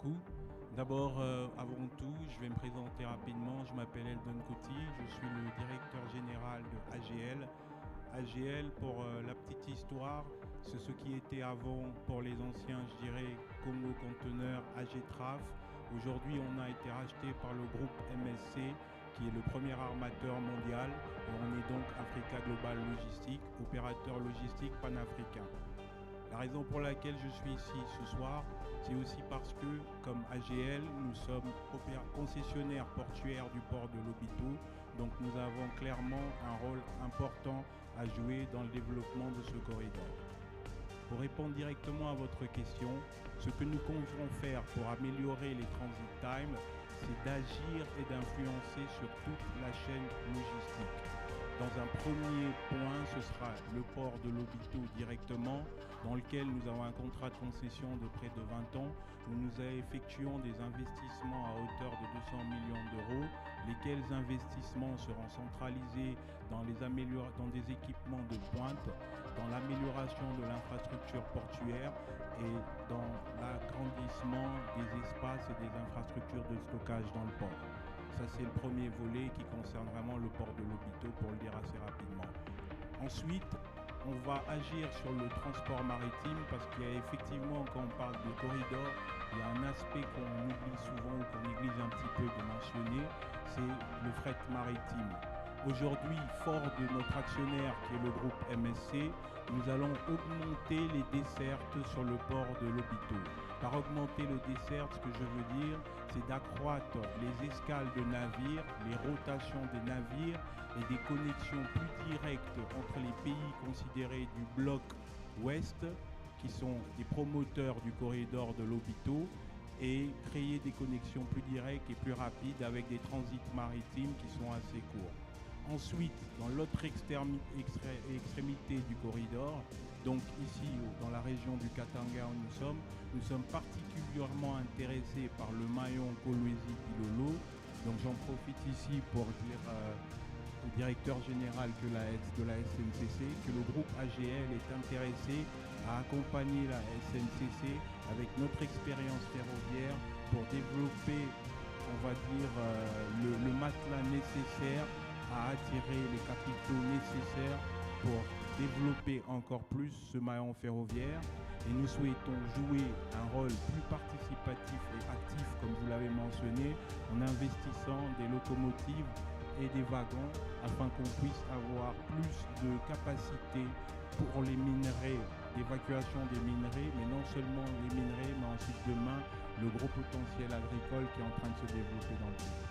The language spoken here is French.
beaucoup. D'abord, avant tout, je vais me présenter rapidement. Je m'appelle Eldon Kouti, je suis le directeur général de AGL. AGL, pour la petite histoire, c'est ce qui était avant, pour les anciens, je dirais, Congo Conteneur, AG-Traf. Aujourd'hui, on a été racheté par le groupe MSC, qui est le premier armateur mondial. Et on est donc Africa Global Logistique, opérateur logistique panafricain. La raison pour laquelle je suis ici ce soir, c'est aussi parce que, comme AGL, nous sommes concessionnaires portuaires du port de Lobito. Donc nous avons clairement un rôle important à jouer dans le développement de ce corridor. Pour répondre directement à votre question, ce que nous comptons faire pour améliorer les transit times, c'est d'agir et d'influencer sur toute la chaîne logistique. Dans un premier point, ce sera le port de Lobito directement, dans lequel nous avons un contrat de concession de près de 20 ans, où nous effectuons des investissements à hauteur de 200 millions d'euros, lesquels investissements seront centralisés dans des équipements de pointe, dans l'amélioration de l'infrastructure portuaire et dans l'agrandissement des espaces et des infrastructures de stockage dans le port. Ça, c'est le premier volet qui concerne vraiment le port de Lobito, pour le dire assez rapidement. Ensuite, on va agir sur le transport maritime parce qu'il y a effectivement, quand on parle de corridor, il y a un aspect qu'on oublie souvent ou qu'on néglige un petit peu de mentionner, c'est le fret maritime. Aujourd'hui, fort de notre actionnaire qui est le groupe MSC, nous allons augmenter les dessertes sur le port de Lobito. Par augmenter le dessert, ce que je veux dire, c'est d'accroître les escales de navires, les rotations des navires et des connexions plus directes entre les pays considérés du bloc ouest, qui sont des promoteurs du corridor de Lobito, et créer des connexions plus directes et plus rapides avec des transits maritimes qui sont assez courts. Ensuite, dans l'autre extrémité du corridor, donc ici dans la région du Katanga où nous sommes particulièrement intéressés par le maillon Kolwezi-Ilolo. Donc j'en profite ici pour dire au directeur général de la SNCC que le groupe AGL est intéressé à accompagner la SNCC avec notre expérience ferroviaire pour développer, on va dire, le matelas nécessaire à attirer les capitaux nécessaires pour développer encore plus ce maillon ferroviaire. Et nous souhaitons jouer un rôle plus participatif et actif, comme vous l'avez mentionné, en investissant des locomotives et des wagons afin qu'on puisse avoir plus de capacité pour les minerais, d'évacuation des minerais, mais non seulement les minerais, mais ensuite demain le gros potentiel agricole qui est en train de se développer dans le pays.